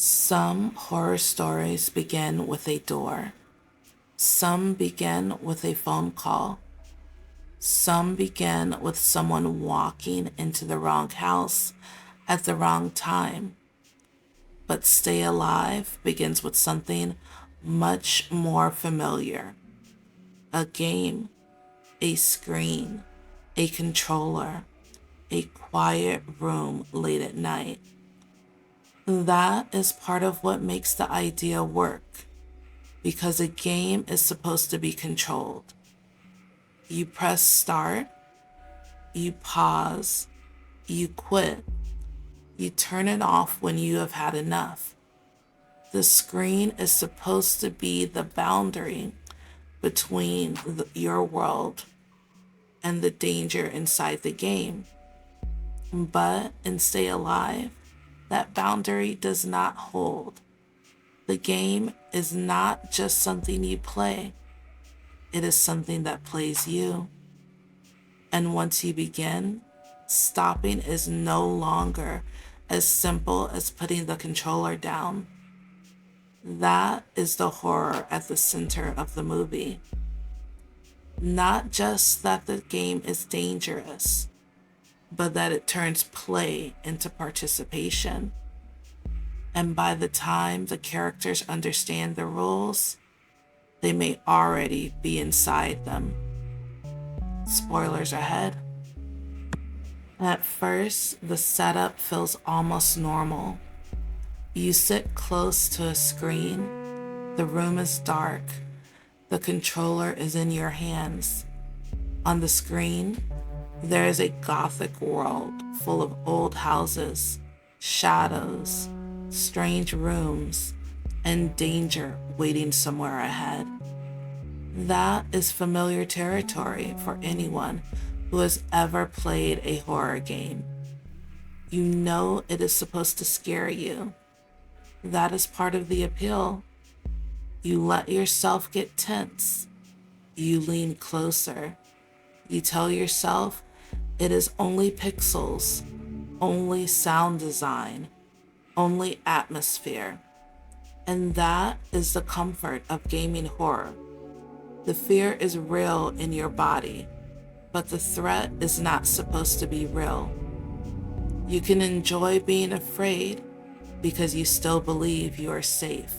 Some horror stories begin with a door. Some begin with a phone call. Some begin with someone walking into the wrong house at the wrong time. But Stay Alive begins with something much more familiar: a game, a screen, a controller, a quiet room late at night. That is part of what makes the idea work, because a game is supposed to be controlled. You press start, you pause, you quit, you turn it off when you have had enough. The screen is supposed to be the boundary between your world and the danger inside the game. But in Stay Alive, that boundary does not hold. The game is not just something you play, it is something that plays you. And once you begin, stopping is no longer as simple as putting the controller down. That is the horror at the center of the movie. Not just that the game is dangerous, but that it turns play into participation. And by the time the characters understand the rules, they may already be inside them. Spoilers ahead. At first, the setup feels almost normal. You sit close to a screen, the room is dark, the controller is in your hands. On the screen, there is a gothic world full of old houses, shadows, strange rooms, and danger waiting somewhere ahead. That is familiar territory for anyone who has ever played a horror game. You know it is supposed to scare you. That is part of the appeal. You let yourself get tense. You lean closer. You tell yourself it is only pixels, only sound design, only atmosphere. And that is the comfort of gaming horror. The fear is real in your body, but the threat is not supposed to be real. You can enjoy being afraid because you still believe you are safe.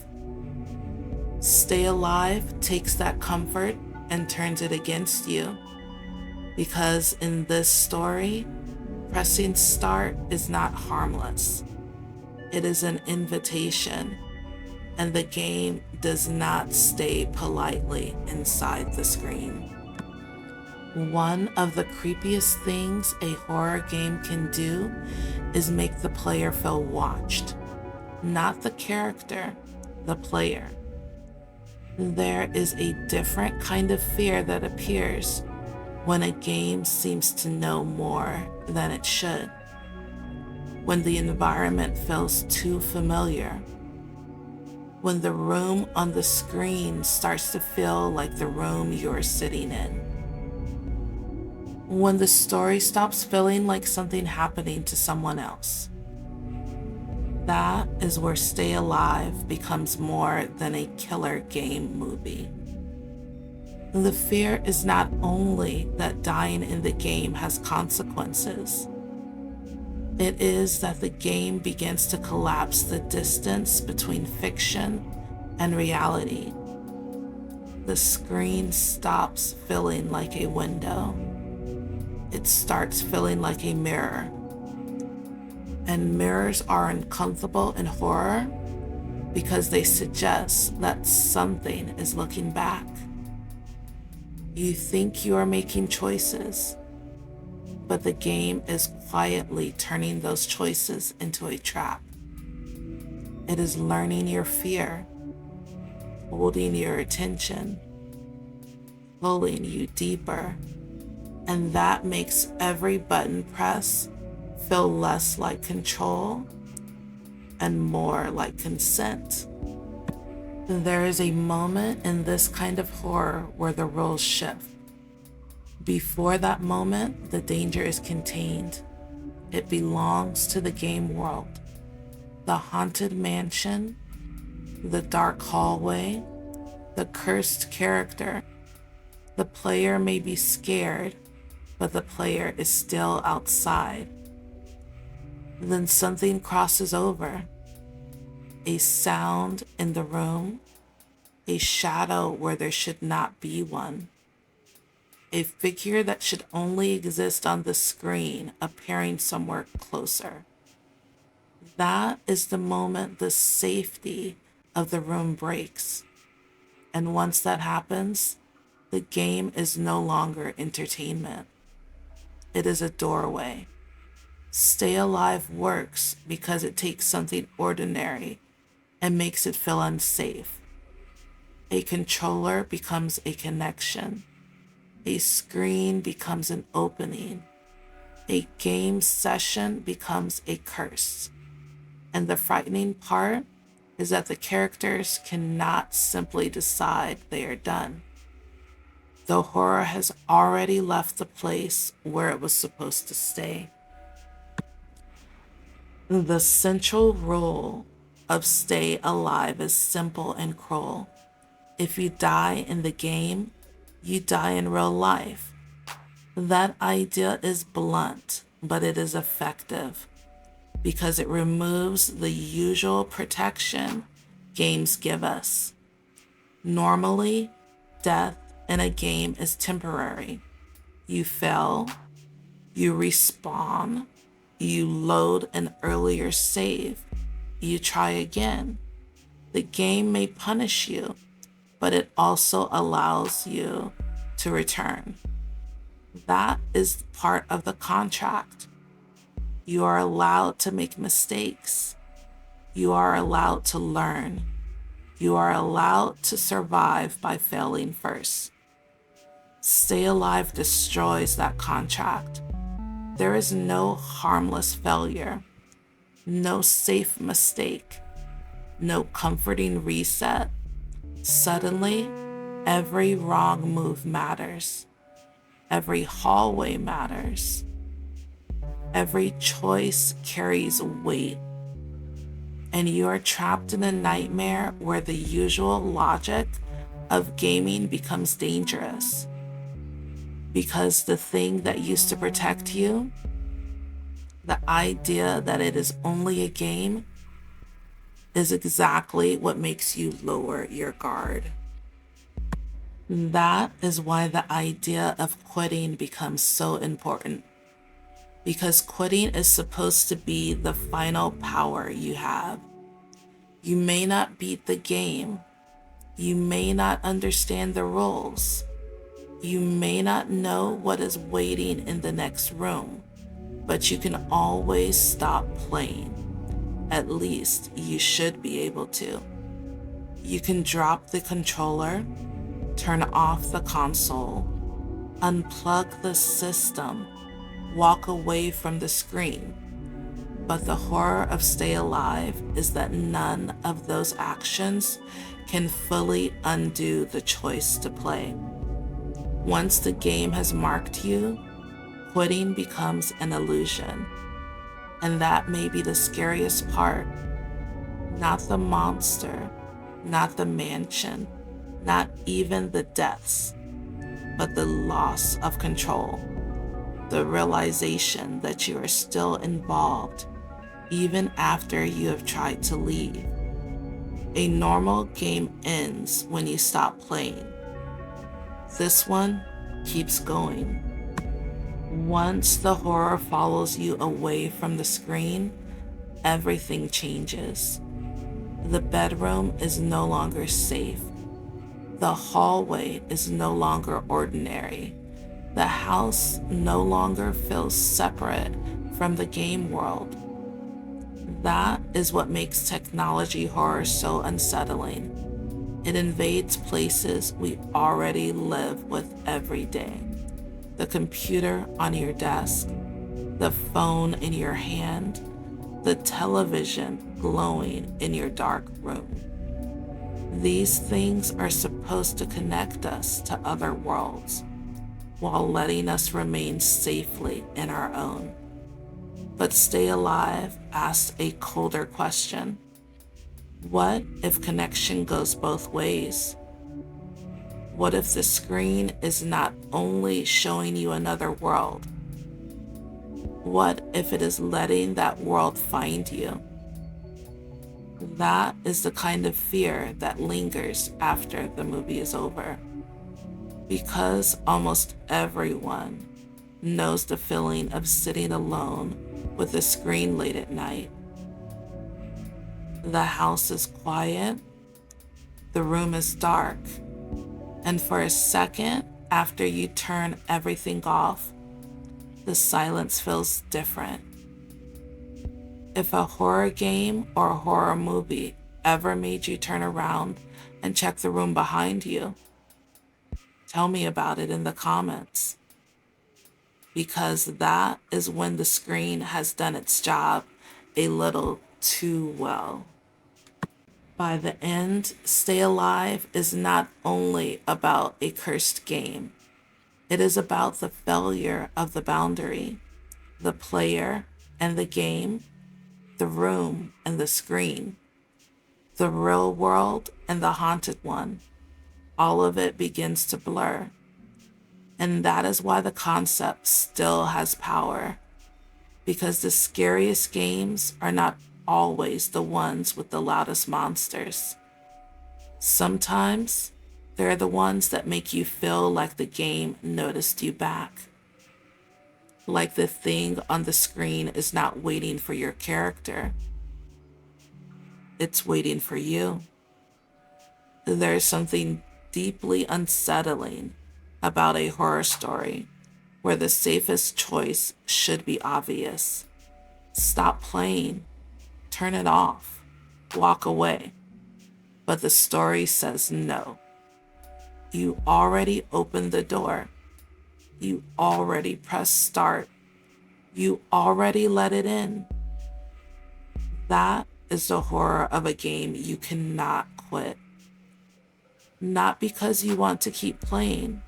Stay Alive takes that comfort and turns it against you, because in this story, pressing start is not harmless. It is an invitation, and the game does not stay politely inside the screen. One of the creepiest things a horror game can do is make the player feel watched. Not the character, the player. There is a different kind of fear that appears when a game seems to know more than it should. When the environment feels too familiar. When the room on the screen starts to feel like the room you're sitting in. When the story stops feeling like something happening to someone else. That is where Stay Alive becomes more than a killer game movie. The fear is not only that dying in the game has consequences. It is that the game begins to collapse the distance between fiction and reality. The screen stops feeling like a window. It starts feeling like a mirror. And mirrors are uncomfortable in horror because they suggest that something is looking back. You think you are making choices, but the game is quietly turning those choices into a trap. It is learning your fear, holding your attention, pulling you deeper, and that makes every button press feel less like control and more like consent. There is a moment in this kind of horror where the roles shift. Before that moment, the danger is contained. It belongs to the game world. The haunted mansion, the dark hallway, the cursed character. The player may be scared, but the player is still outside. Then something crosses over. A sound in the room, a shadow where there should not be one, a figure that should only exist on the screen appearing somewhere closer. That is the moment the safety of the room breaks. And once that happens, the game is no longer entertainment. It is a doorway. Stay Alive works because it takes something ordinary and makes it feel unsafe. A controller becomes a connection. A screen becomes an opening. A game session becomes a curse. And the frightening part is that the characters cannot simply decide they are done. The horror has already left the place where it was supposed to stay. The central rule of Stay Alive is simple and cruel. If you die in the game, you die in real life. That idea is blunt, but it is effective because it removes the usual protection games give us. Normally, death in a game is temporary. You fail, you respawn, you load an earlier save, you try again. The game may punish you, but it also allows you to return. That is part of the contract. You are allowed to make mistakes. You are allowed to learn. You are allowed to survive by failing first. Stay Alive destroys that contract. There is no harmless failure, no safe mistake, no comforting reset. Suddenly, every wrong move matters. Every hallway matters. Every choice carries weight. And you are trapped in a nightmare where the usual logic of gaming becomes dangerous. Because the thing that used to protect you, the idea that it is only a game, is exactly what makes you lower your guard. That is why the idea of quitting becomes so important. Because quitting is supposed to be the final power you have. You may not beat the game. You may not understand the rules. You may not know what is waiting in the next room, but you can always stop playing. At least you should be able to. You can drop the controller, turn off the console, unplug the system, walk away from the screen. But the horror of Stay Alive is that none of those actions can fully undo the choice to play. Once the game has marked you, quitting becomes an illusion. And that may be the scariest part. Not the monster, not the mansion, not even the deaths, but the loss of control. The realization that you are still involved, even after you have tried to leave. A normal game ends when you stop playing. This one keeps going. Once the horror follows you away from the screen, everything changes. The bedroom is no longer safe. The hallway is no longer ordinary. The house no longer feels separate from the game world. That is what makes technology horror so unsettling. It invades places we already live with every day. The computer on your desk, the phone in your hand, the television glowing in your dark room. These things are supposed to connect us to other worlds while letting us remain safely in our own. But Stay Alive asks a colder question. What if connection goes both ways? What if the screen is not only showing you another world? What if it is letting that world find you? That is the kind of fear that lingers after the movie is over. Because almost everyone knows the feeling of sitting alone with a screen late at night. The house is quiet, the room is dark, and for a second after you turn everything off, the silence feels different. If a horror game or a horror movie ever made you turn around and check the room behind you, tell me about it in the comments. Because that is when the screen has done its job a little too well. By the end, Stay Alive is not only about a cursed game. It is about the failure of the boundary, the player and the game, the room and the screen, the real world and the haunted one. All of it begins to blur. And that is why the concept still has power, because the scariest games are not always the ones with the loudest monsters. Sometimes they're the ones that make you feel like the game noticed you back. Like the thing on the screen is not waiting for your character, it's waiting for you. There's something deeply unsettling about a horror story where the safest choice should be obvious. Stop playing, turn it off, walk away. But the story says no. You already opened the door. You already pressed start. You already let it in. That is the horror of a game you cannot quit. Not because you want to keep playing,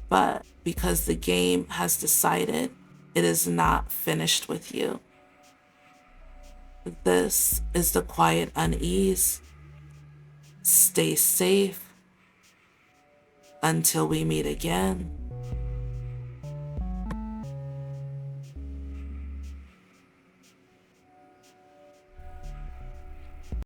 but because the game has decided it is not finished with you. This is the Quiet Unease. Stay safe until we meet again.